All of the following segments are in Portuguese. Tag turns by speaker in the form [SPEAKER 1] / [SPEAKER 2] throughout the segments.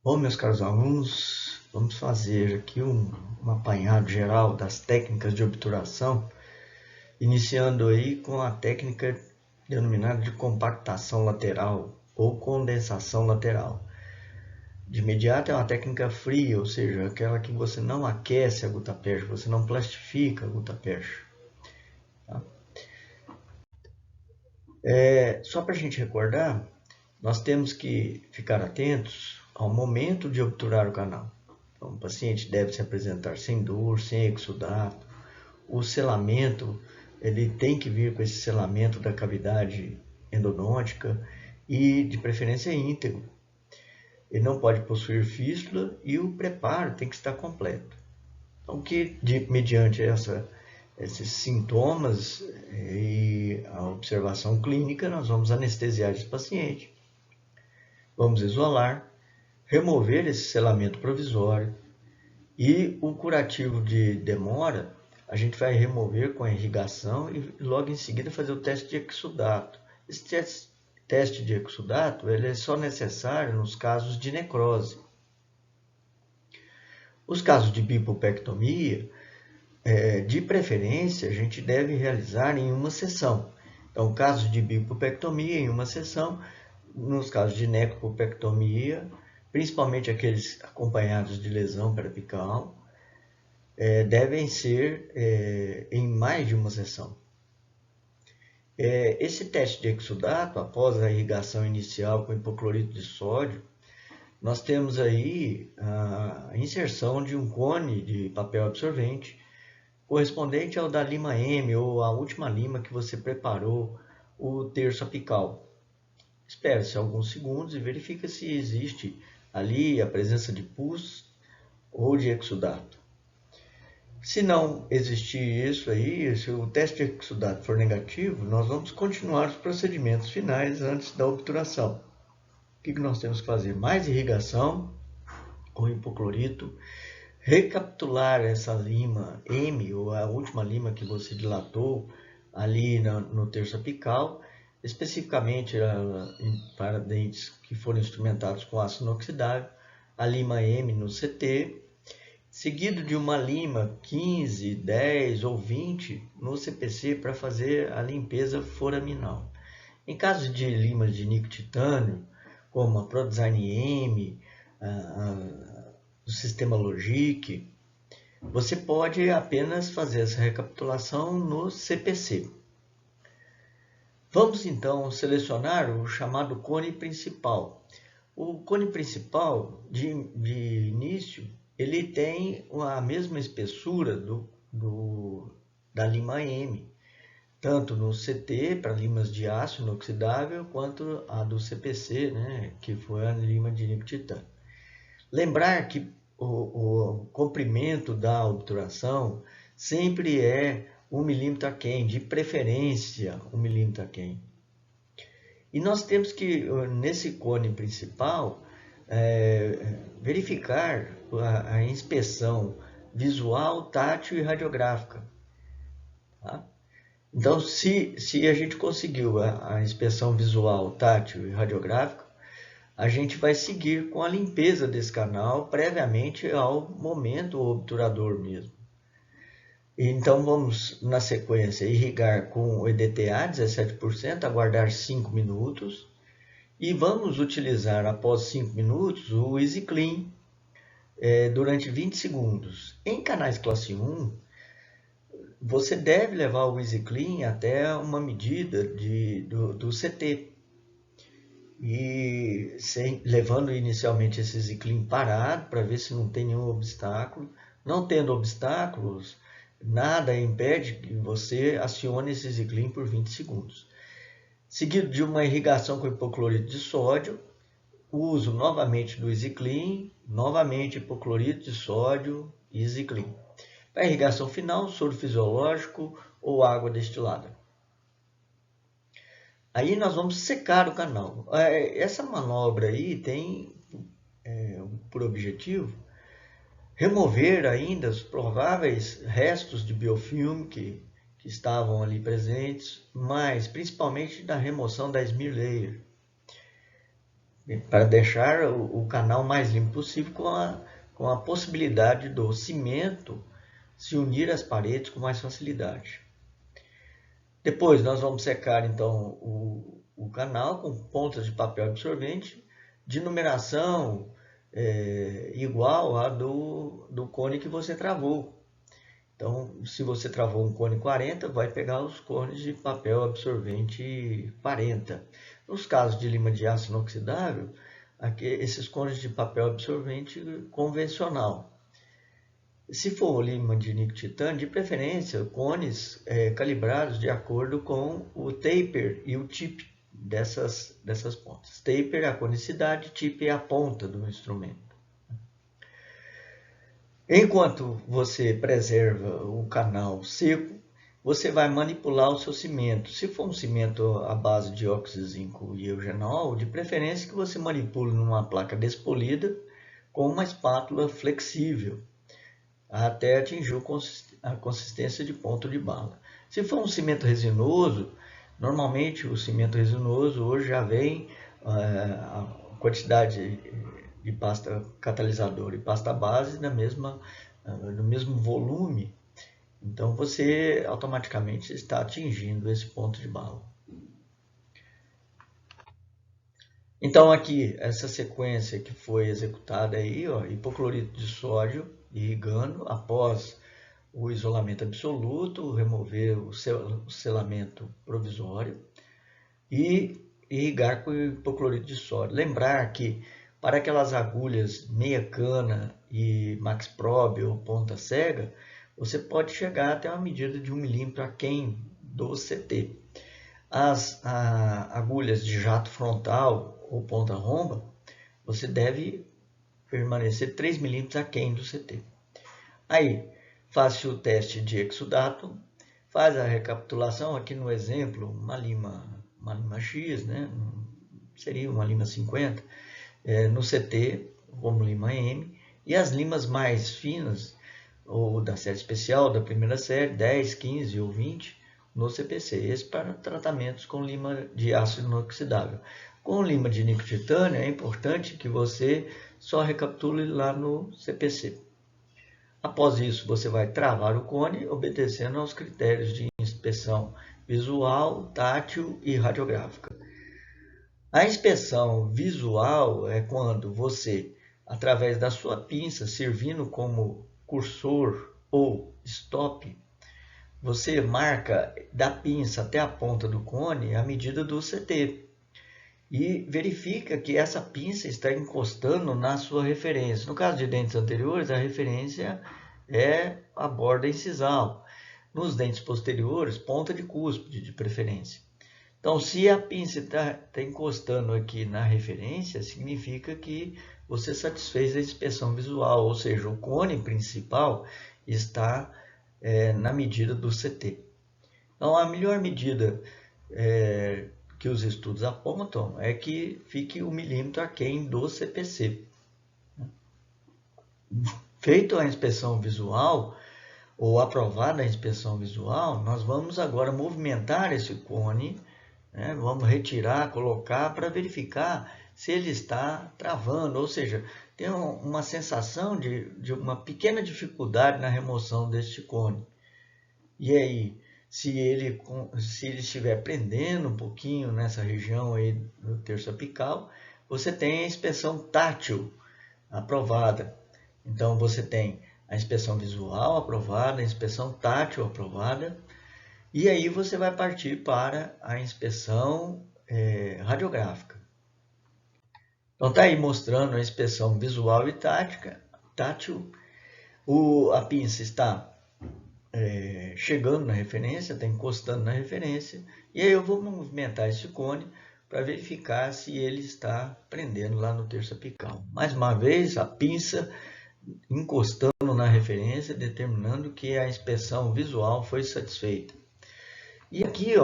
[SPEAKER 1] Bom, meus caros alunos, vamos fazer aqui um apanhado geral das técnicas de obturação, iniciando aí com a técnica denominada de compactação lateral ou condensação lateral. De imediato é uma técnica fria, ou seja, aquela que você não aquece a gutta-percha, você não plastifica a gutta-percha. Tá? Só para a gente recordar, nós temos que ficar atentos ao momento de obturar o canal. Então, o paciente deve se apresentar sem dor, sem exudato. O selamento, ele tem que vir com esse selamento da cavidade endodôntica e, de preferência, íntegro. Ele não pode possuir fístula e o preparo tem que estar completo. Então, mediante esses sintomas e a observação clínica, nós vamos anestesiar esse paciente, vamos isolar, remover esse selamento provisório e o curativo de demora a gente vai remover com a irrigação e logo em seguida fazer o teste de exudato. Esse teste de exudato ele é só necessário nos casos de necrose. Os casos de bipupectomia, de preferência, a gente deve realizar em uma sessão. Então, casos de bipupectomia em uma sessão, nos casos de necropupectomia, principalmente aqueles acompanhados de lesão periapical, devem ser em mais de uma sessão. Esse teste de exudato, após a irrigação inicial com hipoclorito de sódio, nós temos aí a inserção de um cone de papel absorvente correspondente ao da lima M ou a última lima que você preparou o terço apical. Espera-se alguns segundos e verifica se existe ali a presença de pus ou de exudato. Se não existir isso aí, se o teste de exudato for negativo, nós vamos continuar os procedimentos finais antes da obturação. O que nós temos que fazer? Mais irrigação com hipoclorito, recapitular essa lima M, ou a última lima que você dilatou ali no terço apical, especificamente para dentes que foram instrumentados com ácido inoxidável, a lima M no CT, seguido de uma lima 15, 10 ou 20 no CPC para fazer a limpeza foraminal. Em caso de limas de níquel titânio, como a ProDesign M, do sistema Logic, você pode apenas fazer essa recapitulação no CPC. Vamos então selecionar o chamado cone principal. O cone principal, de início, ele tem a mesma espessura da lima M, tanto no CT, para limas de aço inoxidável, quanto a do CPC, né, que foi a lima de níquel titânio. Lembrar que o comprimento da obturação sempre é 1 milímetro aquém, de preferência 1 milímetro aquém. E nós temos que, nesse cone principal, verificar a inspeção visual, tátil e radiográfica. Tá? Então, se a gente conseguiu a inspeção visual, tátil e radiográfica, a gente vai seguir com a limpeza desse canal previamente ao momento obturador mesmo. Então, vamos, na sequência, irrigar com o EDTA 17%, aguardar 5 minutos. E vamos utilizar, após 5 minutos, o EasyClean durante 20 segundos. Em canais classe 1, você deve levar o EasyClean até uma medida do CT. E levando inicialmente esse EasyClean parado para ver se não tem nenhum obstáculo. Não tendo obstáculos, nada impede que você acione esse EasyClean por 20 segundos. Seguido de uma irrigação com hipoclorito de sódio, uso novamente do EasyClean, novamente hipoclorito de sódio e EasyClean. Para a irrigação final, soro fisiológico ou água destilada. Aí nós vamos secar o canal. Essa manobra aí tem por objetivo remover ainda os prováveis restos de biofilme que estavam ali presentes, mas principalmente da remoção da smear layer. para deixar o canal mais limpo possível, com a possibilidade do cimento se unir às paredes com mais facilidade. Depois nós vamos secar então o canal com pontas de papel absorvente de numeração igual à do cone que você travou. Então, se você travou um cone 40, vai pegar os cones de papel absorvente 40. Nos casos de lima de aço inoxidável, esses cones de papel absorvente convencional. Se for lima de níquel titânio, de preferência, cones calibrados de acordo com o taper e o tip dessas pontas. Taper é a conicidade, tip é a ponta do instrumento. Enquanto você preserva o canal seco, você vai manipular o seu cimento. Se for um cimento à base de óxido de zinco e eugenol, de preferência que você manipule numa placa despolida com uma espátula flexível, até atingir a consistência de ponto de bala. Se for um cimento resinoso, normalmente o cimento resinoso hoje já vem a quantidade de pasta catalisador e pasta base no mesmo volume, então você automaticamente está atingindo esse ponto de bala. Então aqui, essa sequência que foi executada aí, hipoclorito de sódio irrigando após o isolamento absoluto, remover o selamento provisório e irrigar com hipoclorito de sódio. Lembrar que para aquelas agulhas meia cana e max probe ou ponta cega, você pode chegar até uma medida de 1 milímetro aquém do CT. As agulhas de jato frontal ou ponta romba, você deve permanecer 3 milímetros aquém do CT. Aí, faz o teste de exudato, faz a recapitulação, aqui no exemplo, uma lima X, né? Seria uma lima 50, no CT, como lima M, e as limas mais finas, ou da série especial, da primeira série, 10, 15 ou 20, no CPC. Esse para tratamentos com lima de aço inoxidável. Com lima de níquel titânio, é importante que você só recapitule lá no CPC. Após isso, você vai travar o cone, obedecendo aos critérios de inspeção visual, tátil e radiográfica. A inspeção visual é quando você, através da sua pinça, servindo como cursor ou stop, você marca da pinça até a ponta do cone a medida do CT e verifica que essa pinça está encostando na sua referência. No caso de dentes anteriores, a referência é a borda incisal. Nos dentes posteriores, ponta de cúspide, de preferência. Então, se a pinça está encostando aqui na referência, significa que você satisfez a inspeção visual, ou seja, o cone principal está na medida do CT. Então, a melhor medida que os estudos apontam é que fique 1 milímetro aquém do CPC. Feito a inspeção visual, ou aprovada a inspeção visual, nós vamos agora movimentar esse cone, né? Vamos retirar, colocar para verificar se ele está travando, ou seja, tem uma sensação de uma pequena dificuldade na remoção deste cone. E aí, se ele estiver prendendo um pouquinho nessa região aí do terço apical, você tem a inspeção tátil aprovada. Então, você tem a inspeção visual aprovada, a inspeção tátil aprovada, e aí você vai partir para a inspeção radiográfica. Então, está aí mostrando a inspeção visual e tátil. A pinça está chegando na referência, está encostando na referência, e aí eu vou movimentar esse cone para verificar se ele está prendendo lá no terço apical. Mais uma vez, a pinça encostando na referência, determinando que a inspeção visual foi satisfeita. E aqui,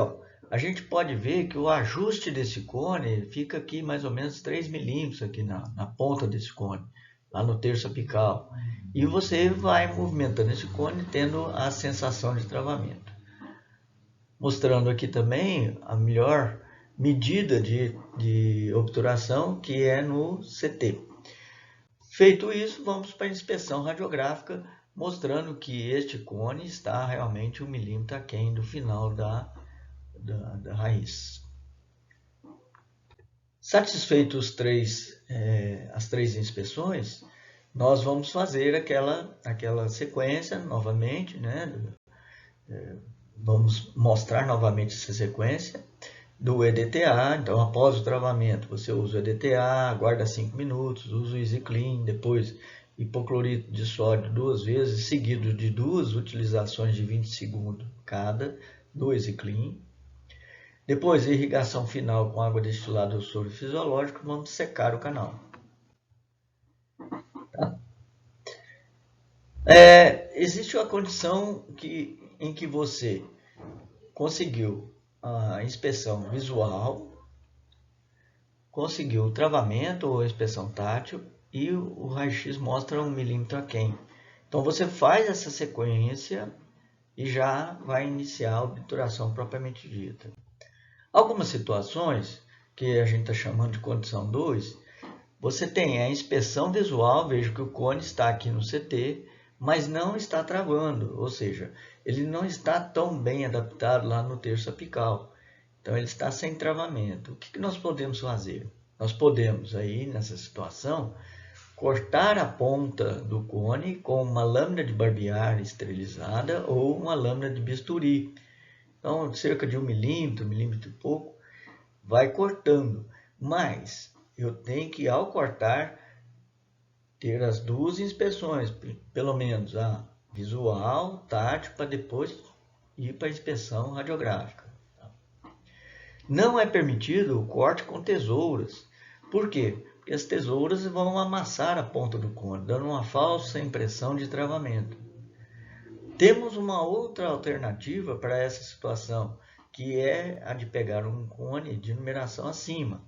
[SPEAKER 1] a gente pode ver que o ajuste desse cone fica aqui mais ou menos 3 milímetros aqui na ponta desse cone, lá no terço apical. E você vai movimentando esse cone, tendo a sensação de travamento. Mostrando aqui também a melhor medida de obturação, que é no CT. Feito isso, vamos para a inspeção radiográfica, mostrando que este cone está realmente 1 milímetro aquém do final da raiz. Satisfeitos as três inspeções, nós vamos fazer aquela sequência novamente, né? Vamos mostrar novamente essa sequência do EDTA. Então, após o travamento, você usa o EDTA, aguarda 5 minutos, usa o EasyClean, depois hipoclorito de sódio 2 vezes, seguido de 2 utilizações de 20 segundos cada do EasyClean. Depois, a irrigação final com água destilada ou soro fisiológico, vamos secar o canal. Tá? Existe uma condição em que você conseguiu a inspeção visual, conseguiu o travamento ou a inspeção tátil e o raio-x mostra 1 milímetro aquém. Então, você faz essa sequência e já vai iniciar a obturação propriamente dita. Algumas situações, que a gente está chamando de condição 2, você tem a inspeção visual, veja que o cone está aqui no CT, mas não está travando, ou seja, ele não está tão bem adaptado lá no terço apical. Então, ele está sem travamento. O que nós podemos fazer? Nós podemos, aí, nessa situação, cortar a ponta do cone com uma lâmina de barbear esterilizada ou uma lâmina de bisturi. Então, cerca de 1 milímetro, 1 milímetro e pouco, vai cortando. Mas eu tenho que, ao cortar, ter as 2 inspeções, pelo menos a visual, tátil, para depois ir para a inspeção radiográfica. Não é permitido o corte com tesouras. Por quê? Porque as tesouras vão amassar a ponta do cone, dando uma falsa impressão de travamento. Temos uma outra alternativa para essa situação, que é a de pegar um cone de numeração acima.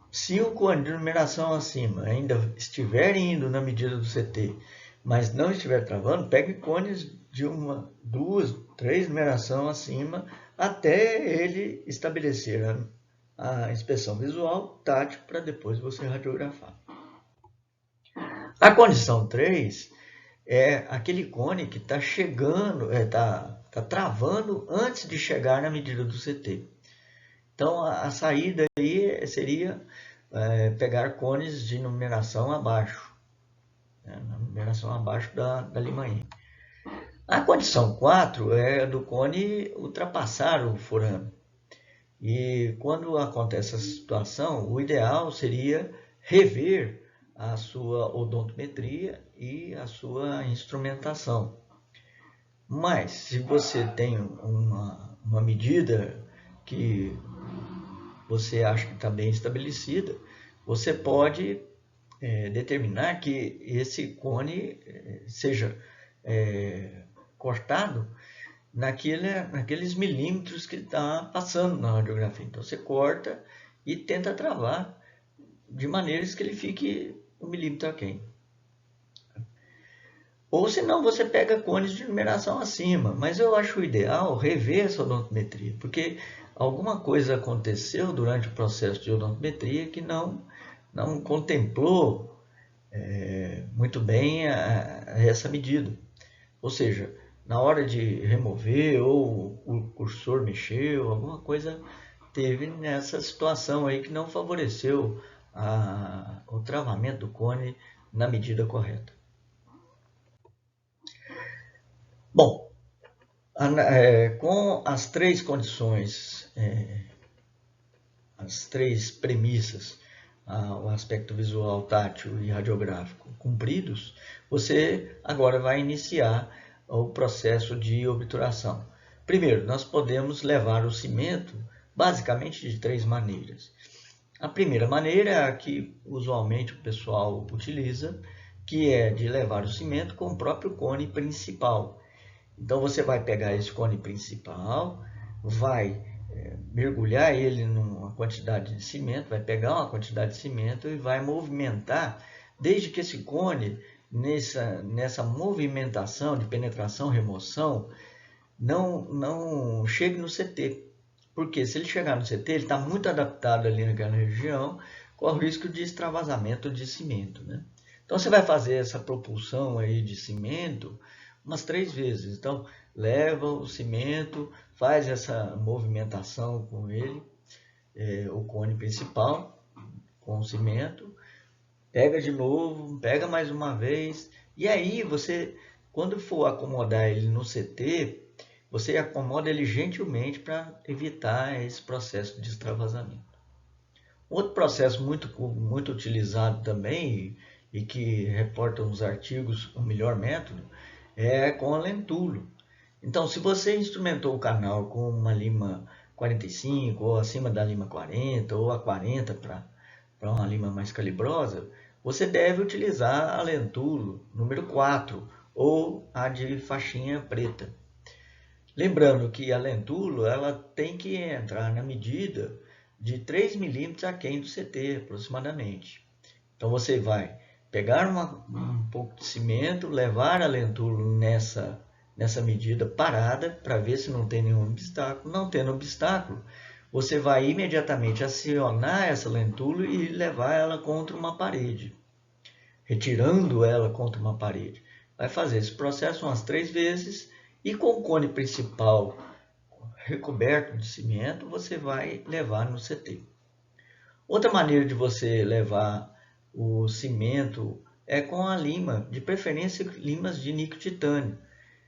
[SPEAKER 1] Se o cone de numeração acima ainda estiver indo na medida do CT, mas não estiver travando, pegue cones de 1, 2, 3 numeração acima, até ele estabelecer a inspeção visual tátil para depois você radiografar. A condição 3 é aquele cone que está chegando, está travando antes de chegar na medida do CT. Então, a saída aí seria pegar cones de numeração abaixo, né, na numeração abaixo da Lyman. A condição 4 é do cone ultrapassar o forame. E quando acontece essa situação, o ideal seria rever a sua odontometria e a sua instrumentação. Mas, se você tem uma medida que você acha que está bem estabelecida, você pode determinar que esse cone seja cortado naqueles milímetros que está passando na radiografia. Então, você corta e tenta travar de maneiras que ele fique 1 milímetro aquém. Ou senão você pega cones de numeração acima, mas eu acho ideal rever essa odontometria, porque alguma coisa aconteceu durante o processo de odontometria que não contemplou muito bem essa medida. Ou seja, na hora de remover ou o cursor mexeu, alguma coisa teve nessa situação aí que não favoreceu o travamento do cone na medida correta. Bom, com as 3 condições, as 3 premissas, o aspecto visual, tátil e radiográfico cumpridos, você agora vai iniciar o processo de obturação. Primeiro, nós podemos levar o cimento basicamente de 3 maneiras. A primeira maneira é a que usualmente o pessoal utiliza, que é de levar o cimento com o próprio cone principal. Então, você vai pegar esse cone principal, vai mergulhar ele numa quantidade de cimento, vai pegar uma quantidade de cimento e vai movimentar, desde que esse cone, nessa movimentação de penetração, remoção, não chegue no CT. Porque se ele chegar no CT, ele está muito adaptado ali naquela região, corre o risco de extravasamento de cimento, né? Então você vai fazer essa propulsão aí de cimento umas 3 vezes. Então leva o cimento, faz essa movimentação com ele, o cone principal com o cimento, pega de novo, pega mais uma vez, e aí você, quando for acomodar ele no CT, você acomoda ele gentilmente para evitar esse processo de extravasamento. Outro processo muito utilizado também, e que reportam nos artigos o melhor método, é com a lentulo. Então, se você instrumentou o canal com uma lima 45, ou acima da lima 40, ou a 40 para uma lima mais calibrosa, você deve utilizar a lentulo número 4, ou a de faixinha preta. Lembrando que a lentulo ela tem que entrar na medida de 3 milímetros aquém do CT, aproximadamente. Então você vai pegar um pouco de cimento, levar a lentulo nessa medida parada, para ver se não tem nenhum obstáculo. Não tendo obstáculo, você vai imediatamente acionar essa lentulo e levar ela contra uma parede, retirando ela contra uma parede. Vai fazer esse processo umas 3 vezes, e com o cone principal recoberto de cimento, você vai levar no CT. Outra maneira de você levar o cimento é com a lima, de preferência limas de níquel titânio,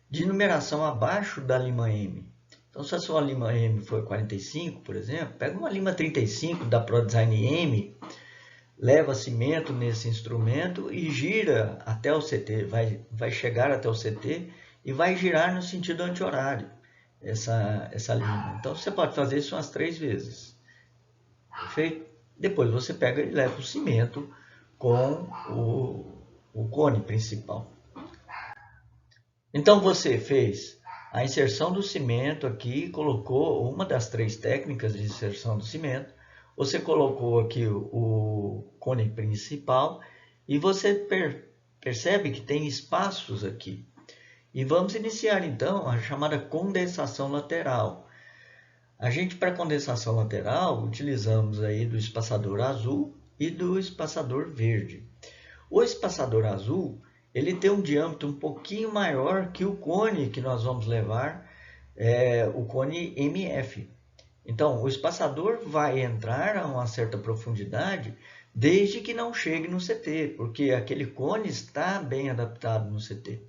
[SPEAKER 1] de numeração abaixo da lima M. Então, se a sua lima M for 45, por exemplo, pega uma lima 35 da ProDesign M, leva cimento nesse instrumento e gira até o CT, vai chegar até o CT e vai girar no sentido anti-horário essa lima. Então você pode fazer isso umas 3 vezes. Perfeito? Depois você pega e leva o cimento com o cone principal. Então você fez a inserção do cimento aqui, colocou uma das 3 técnicas de inserção do cimento. Você colocou aqui o cone principal e você percebe que tem espaços aqui. E vamos iniciar então a chamada condensação lateral. A gente, para condensação lateral, utilizamos aí do espaçador azul e do espaçador verde. O espaçador azul, ele tem um diâmetro um pouquinho maior que o cone que nós vamos levar, o cone MF. Então, o espaçador vai entrar a uma certa profundidade, desde que não chegue no CT, porque aquele cone está bem adaptado no CT.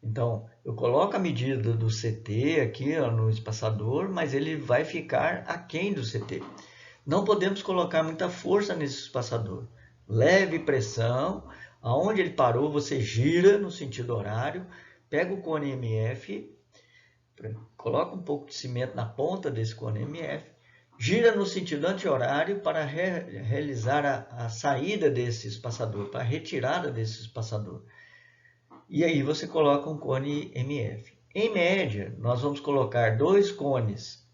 [SPEAKER 1] Então, eu coloco a medida do CT aqui no espaçador, mas ele vai ficar aquém do CT. Não podemos colocar muita força nesse espaçador. Leve pressão, aonde ele parou, você gira no sentido horário, pega o cone MF, coloca um pouco de cimento na ponta desse cone MF, gira no sentido anti-horário para realizar a saída desse espaçador, para a retirada desse espaçador. E aí você coloca um cone MF. Em média, nós vamos colocar 2 cones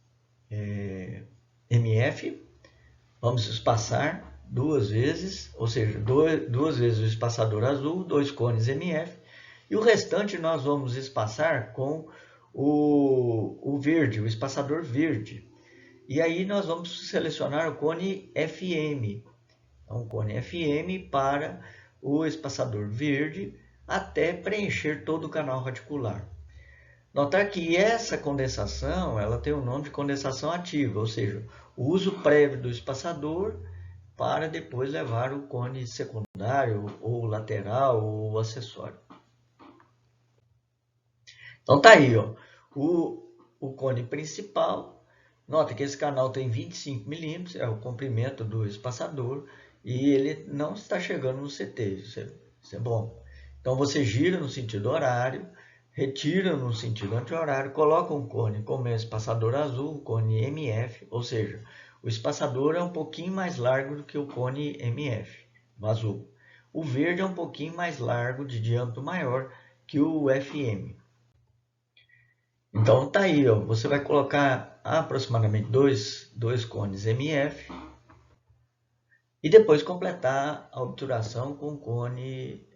[SPEAKER 1] MF, vamos espaçar 2 vezes, ou seja, 2 vezes o espaçador azul, 2 cones MF, e o restante nós vamos espaçar com o verde, o espaçador verde. E aí nós vamos selecionar o cone FM, então, o cone FM para o espaçador verde, até preencher todo o canal radicular. Notar que essa condensação, ela tem o nome de condensação ativa, ou seja, o uso prévio do espaçador para depois levar o cone secundário, ou lateral, ou acessório. Então tá aí, ó, o cone principal. Nota que esse canal tem 25 milímetros, é o comprimento do espaçador, e ele não está chegando no CT, isso é bom. Então você gira no sentido horário, retira no sentido anti-horário, coloca um cone como é o espaçador azul, o cone MF, ou seja, o espaçador é um pouquinho mais largo do que o cone MF, o azul. O verde é um pouquinho mais largo, de diâmetro maior que o FM. Então tá aí, ó, você vai colocar aproximadamente dois cones MF e depois completar a obturação com cone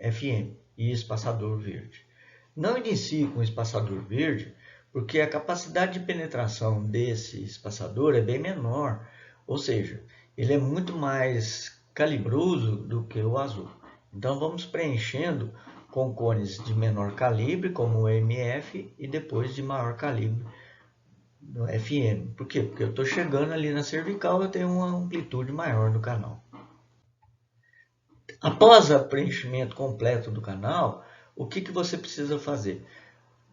[SPEAKER 1] FM e espaçador verde. Não inicie com espaçador verde, porque a capacidade de penetração desse espaçador é bem menor, ou seja, ele é muito mais calibroso do que o azul. Então vamos preenchendo com cones de menor calibre, como o MF, e depois de maior calibre, no FM. Por quê? Porque eu estou chegando ali na cervical, eu tenho uma amplitude maior no canal. Após o preenchimento completo do canal, o que você precisa fazer?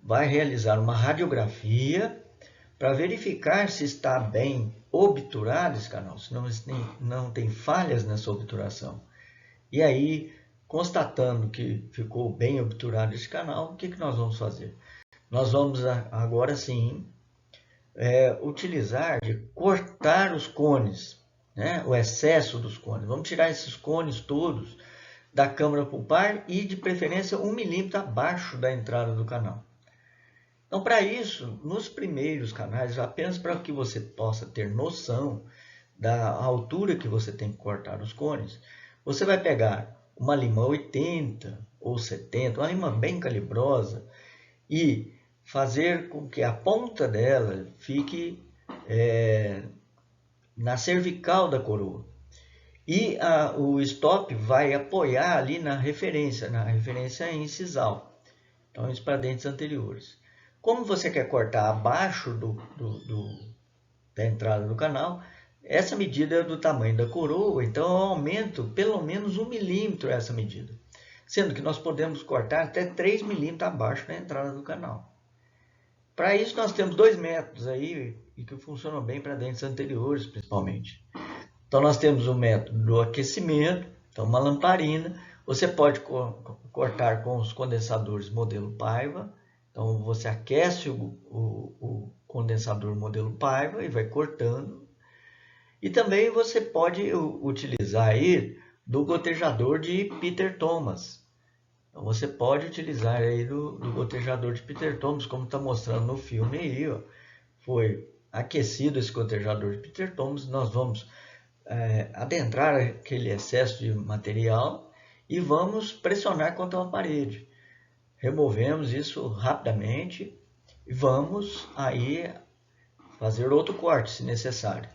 [SPEAKER 1] Vai realizar uma radiografia para verificar se está bem obturado esse canal, se não tem falhas nessa obturação. E aí, constatando que ficou bem obturado esse canal, o que nós vamos fazer? Nós vamos agora sim utilizar de cortar os cones, né? O excesso dos cones. Vamos tirar esses cones todos da câmara pulpar e de preferência 1 milímetro abaixo da entrada do canal. Então, para isso, nos primeiros canais, apenas para que você possa ter noção da altura que você tem que cortar os cones, você vai pegar uma lima 80 ou 70, uma lima bem calibrosa, e fazer com que a ponta dela fique na cervical da coroa. E o stop vai apoiar ali na referência incisal. Então, isso para dentes anteriores. Como você quer cortar abaixo da entrada do canal, essa medida é do tamanho da coroa, então eu aumento pelo menos 1 milímetro essa medida. Sendo que nós podemos cortar até 3 milímetros abaixo da entrada do canal. Para isso nós temos 2 métodos aí, e que funcionam bem para dentes anteriores principalmente. Então nós temos o método do aquecimento, então uma lamparina, você pode cortar com os condensadores modelo Paiva. Então você aquece o condensador modelo Paiva e vai cortando. E também você pode utilizar aí do gotejador de Peter Thomas. Então você pode utilizar aí do gotejador de Peter Thomas, como está mostrando no filme aí, ó. Foi aquecido esse gotejador de Peter Thomas, nós vamos adentrar aquele excesso de material e vamos pressionar contra uma parede. Removemos isso rapidamente e vamos aí fazer outro corte, se necessário.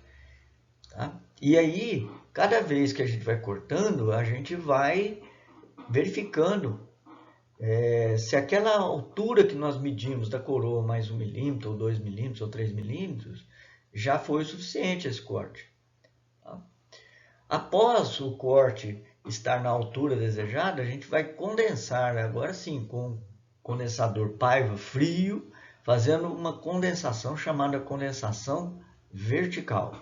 [SPEAKER 1] Tá? E aí, cada vez que a gente vai cortando, a gente vai verificando se aquela altura que nós medimos da coroa mais 1 milímetro, ou 2 milímetros, ou 3 milímetros, já foi o suficiente esse corte. Tá? Após o corte estar na altura desejada, a gente vai condensar, agora sim, com condensador Paiva frio, fazendo uma condensação chamada condensação vertical.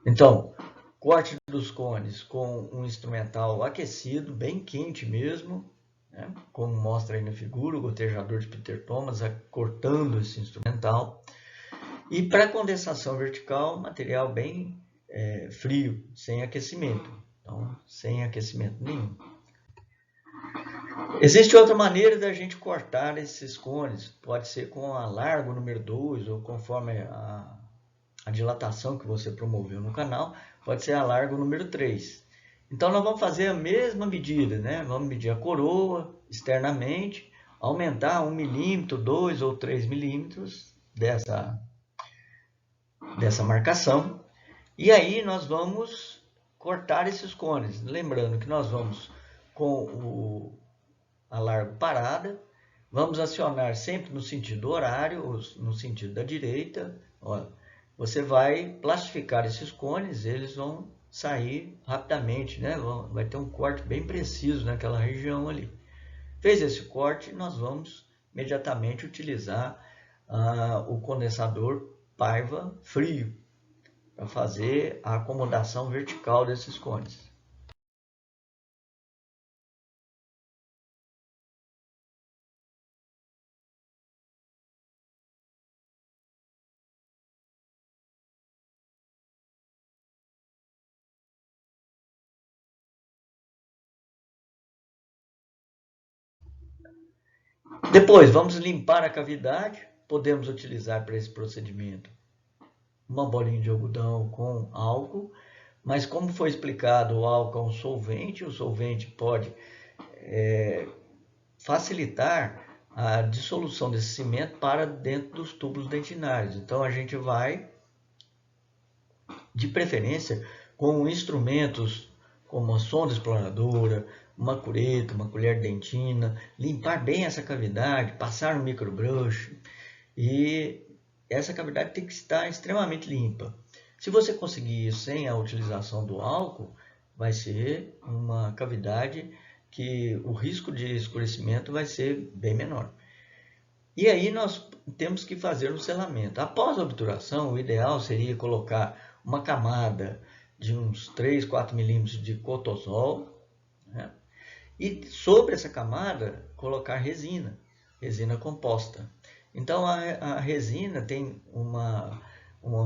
[SPEAKER 1] Então, corte dos cones com um instrumental aquecido, bem quente mesmo, né? Como mostra aí na figura, o gotejador de Peter Thomas cortando esse instrumental. E para condensação vertical, material bem frio, sem aquecimento. Então, sem aquecimento nenhum. Existe outra maneira da gente cortar esses cones. Pode ser com a largo número 2, ou conforme a dilatação que você promoveu no canal, pode ser a largo número 3. Então nós vamos fazer a mesma medida, né? Vamos medir a coroa externamente, aumentar 1 milímetro, 2 ou 3 milímetros dessa marcação, e aí nós vamos cortar esses cones. Lembrando que nós vamos com a largo parada, vamos acionar sempre no sentido horário, no sentido da direita, Olha, você vai plastificar esses cones, eles vão sair rapidamente, né? Vai ter um corte bem preciso naquela região ali. Fez esse corte, nós vamos imediatamente utilizar o condensador Paiva frio para fazer a acomodação vertical desses cones. Depois, vamos limpar a cavidade. Podemos utilizar para esse procedimento uma bolinha de algodão com álcool, mas como foi explicado, o álcool é um solvente, o solvente pode facilitar a dissolução desse cimento para dentro dos tubos dentinários. Então a gente vai, de preferência, com instrumentos como a sonda exploradora, uma cureta, uma colher dentina, limpar bem essa cavidade, passar um microbrush, e essa cavidade tem que estar extremamente limpa. Se você conseguir isso sem a utilização do álcool, vai ser uma cavidade que o risco de escurecimento vai ser bem menor. E aí nós temos que fazer um selamento. Após a obturação, o ideal seria colocar uma camada de uns 3, 4 milímetros de cotosol, né? E sobre essa camada colocar resina, resina composta. Então a resina tem uma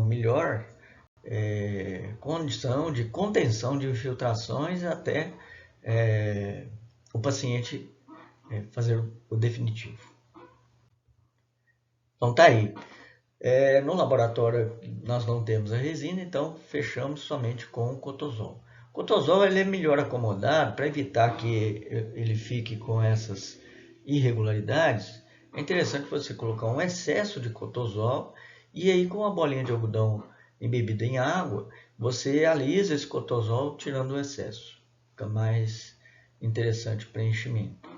[SPEAKER 1] melhor condição de contenção de infiltrações até o paciente fazer o definitivo. Então tá aí. No laboratório nós não temos a resina, então fechamos somente com o cotosol. O cotosol ele é melhor acomodado para evitar que ele fique com essas irregularidades. É interessante você colocar um excesso de cotosol e aí com a bolinha de algodão embebida em água, você alisa esse cotosol tirando o excesso. Fica mais interessante o preenchimento.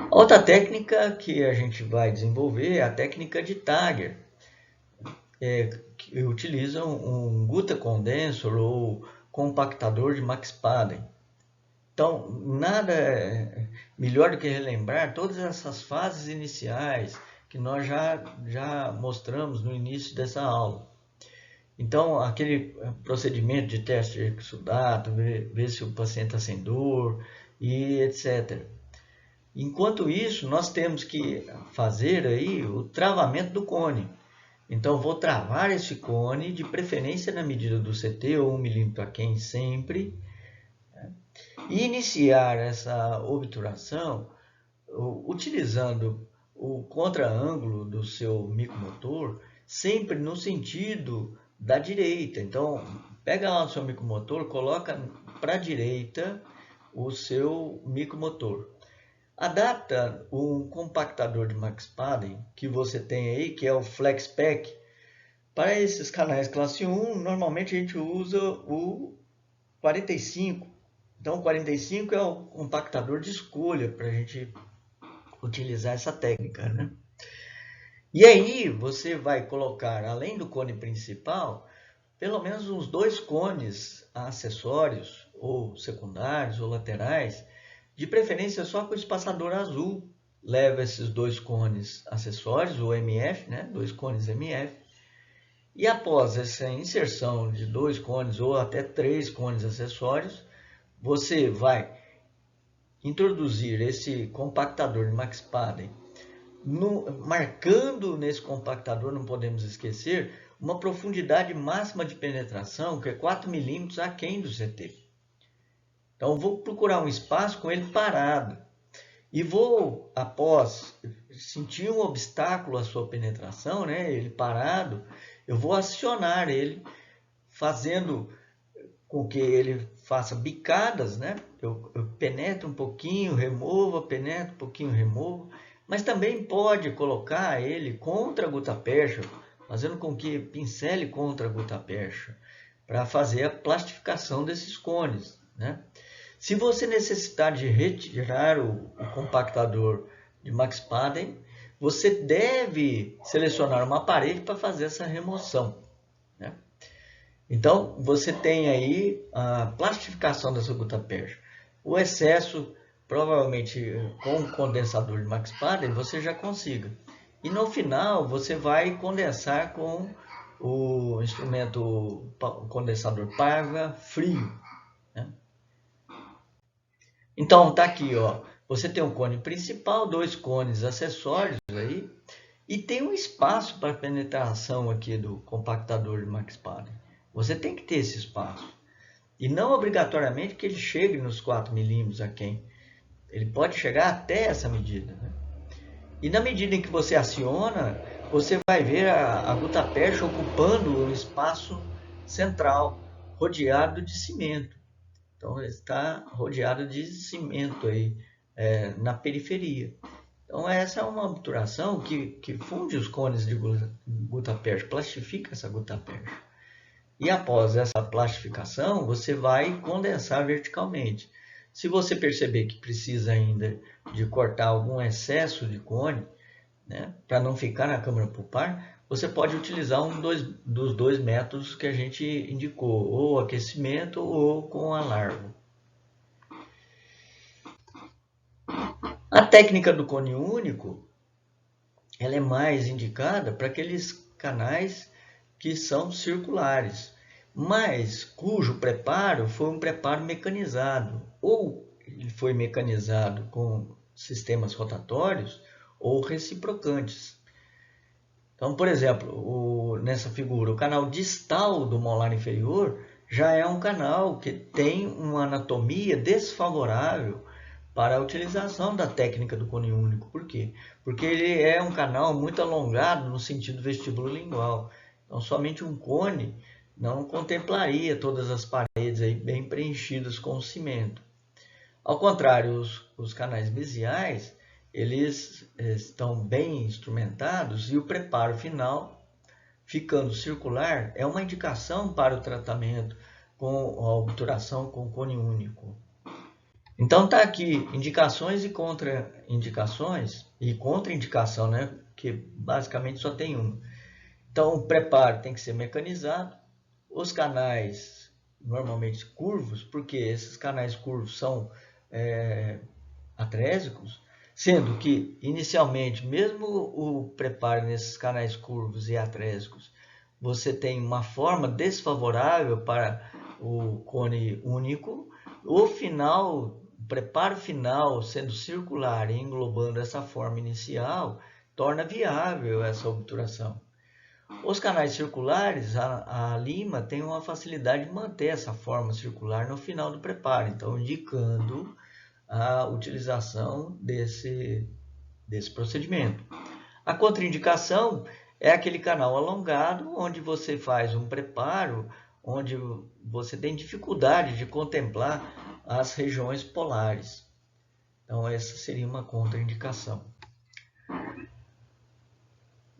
[SPEAKER 1] Outra técnica que a gente vai desenvolver é a técnica de Tagger, que utiliza um Gutta Condensor ou compactador de Max Padden. Então, nada melhor do que relembrar todas essas fases iniciais que nós já mostramos no início dessa aula. Então, aquele procedimento de teste de exudato, ver se o paciente está sem dor e etc. Enquanto isso, nós temos que fazer aí o travamento do cone. Então, vou travar esse cone, de preferência na medida do CT ou 1 milímetro aquém sempre, né? E iniciar essa obturação utilizando o contra-ângulo do seu micromotor, sempre no sentido da direita. Então, pega lá o seu micromotor, coloca para a direita o seu micromotor. Adapta um compactador de Max Padden que você tem aí, que é o FlexPack. Para esses canais classe 1, normalmente a gente usa o 45. Então, o 45 é o compactador de escolha para a gente utilizar essa técnica, né? E aí você vai colocar, além do cone principal, pelo menos uns 2 cones acessórios, ou secundários, ou laterais, de preferência só com espaçador azul. Leva esses 2 cones acessórios, ou MF, né? 2 cones MF. E após essa inserção de 2 cones ou até 3 cones acessórios, você vai introduzir esse compactador de Max Padden, marcando nesse compactador, não podemos esquecer, uma profundidade máxima de penetração, que é 4 milímetros aquém do CT. Então, vou procurar um espaço com ele parado. E vou, após sentir um obstáculo à sua penetração, né, ele parado, eu vou acionar ele, fazendo com que ele faça bicadas, né? Eu penetro um pouquinho, removo, penetro um pouquinho, removo, mas também pode colocar ele contra a gutta-percha, fazendo com que pincele contra a gutta-percha, para fazer a plastificação desses cones, né? Se você necessitar de retirar o compactador de Max Padden, você deve selecionar uma parede para fazer essa remoção, né? Então, você tem aí a plastificação dessa gutta-percha. O excesso, provavelmente com o condensador de Max Padden, você já consiga. E no final, você vai condensar com o instrumento condensador Parva frio, né? Então, tá aqui, ó. Você tem um cone principal, 2 cones acessórios aí, e tem um espaço para penetração aqui do compactador de Max Padden. Você tem que ter esse espaço. E não obrigatoriamente que ele chegue nos 4 milímetros a quem. Ele pode chegar até essa medida, né? E na medida em que você aciona, você vai ver a gutta-percha ocupando o espaço central, rodeado de cimento. Então, ele está rodeado de cimento aí, na periferia. Então, essa é uma obturação que funde os cones de gutta-percha, plastifica essa gutta-percha. E após essa plastificação, você vai condensar verticalmente. Se você perceber que precisa ainda de cortar algum excesso de cone, né, para não ficar na câmara pulpar, você pode utilizar dos 2 métodos que a gente indicou, ou aquecimento ou com alargo. A técnica do cone único, ela é mais indicada para aqueles canais que são circulares, mas cujo preparo foi um preparo mecanizado, ou ele foi mecanizado com sistemas rotatórios ou reciprocantes. Então, por exemplo, nessa figura, o canal distal do molar inferior já é um canal que tem uma anatomia desfavorável para a utilização da técnica do cone único. Por quê? Porque ele é um canal muito alongado no sentido vestibulolingual. Então, somente um cone não contemplaria todas as paredes aí bem preenchidas com cimento. Ao contrário, os canais mesiais, eles estão bem instrumentados e o preparo final, ficando circular, é uma indicação para o tratamento com a obturação com cone único. Então tá aqui indicações e contraindicações, e contraindicação, né, que basicamente só tem uma. Então o preparo tem que ser mecanizado, os canais normalmente curvos, porque esses canais curvos são atrésicos, sendo que inicialmente, mesmo o preparo nesses canais curvos e atrésicos, você tem uma forma desfavorável para o cone único. O preparo final sendo circular e englobando essa forma inicial, torna viável essa obturação. Os canais circulares, a lima tem uma facilidade de manter essa forma circular no final do preparo, então indicando a utilização desse procedimento. A contraindicação é aquele canal alongado, onde você faz um preparo, onde você tem dificuldade de contemplar as regiões polares. Então, essa seria uma contraindicação.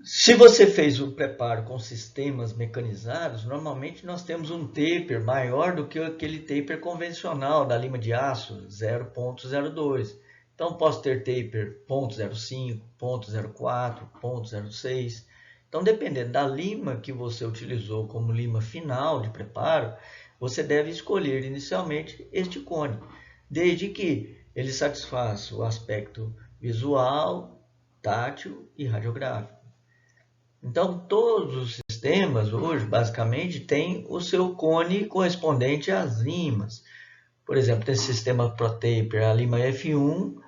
[SPEAKER 1] Se você fez o preparo com sistemas mecanizados, normalmente nós temos um taper maior do que aquele taper convencional da lima de aço 0.02. Então, posso ter taper 0.05, 0.04, 0.06. Então, dependendo da lima que você utilizou como lima final de preparo, você deve escolher inicialmente este cone, desde que ele satisfaça o aspecto visual, tátil e radiográfico. Então, todos os sistemas hoje, basicamente, têm o seu cone correspondente às limas. Por exemplo, tem sistema ProTaper, a lima F1,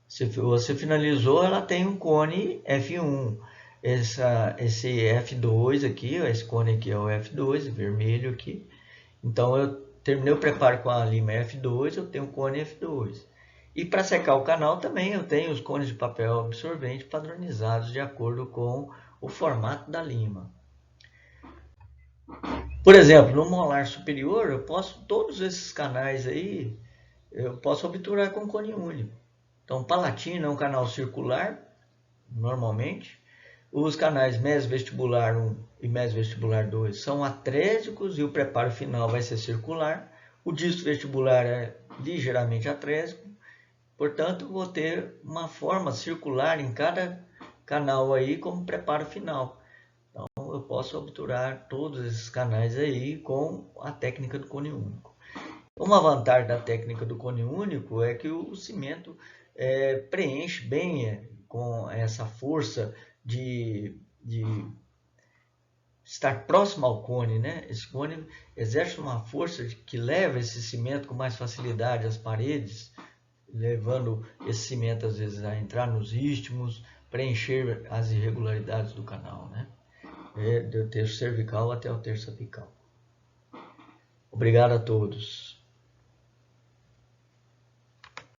[SPEAKER 1] se você finalizou, ela tem um cone F1. Esse F2 aqui, esse cone aqui é o F2, vermelho aqui. Então, eu terminei o preparo com a lima F2, eu tenho o cone F2. E para secar o canal também eu tenho os cones de papel absorvente padronizados de acordo com o formato da lima. Por exemplo, no molar superior, eu posso, todos esses canais aí, eu posso obturar com cone único. Então, palatina é um canal circular, normalmente. Os canais mesovestibular 1 e mesovestibular 2 são atrésicos e o preparo final vai ser circular. O disto vestibular é ligeiramente atrésico. Portanto, vou ter uma forma circular em cada canal aí como preparo final. Então, eu posso obturar todos esses canais aí com a técnica do cone único. Uma vantagem da técnica do cone único é que o cimento preenche bem com essa força de estar próximo ao cone, né? Esse cone exerce uma força que leva esse cimento com mais facilidade às paredes, levando esse cimento às vezes a entrar nos istmos, preencher as irregularidades do canal, né? Do terço cervical até o terço apical. Obrigado a todos.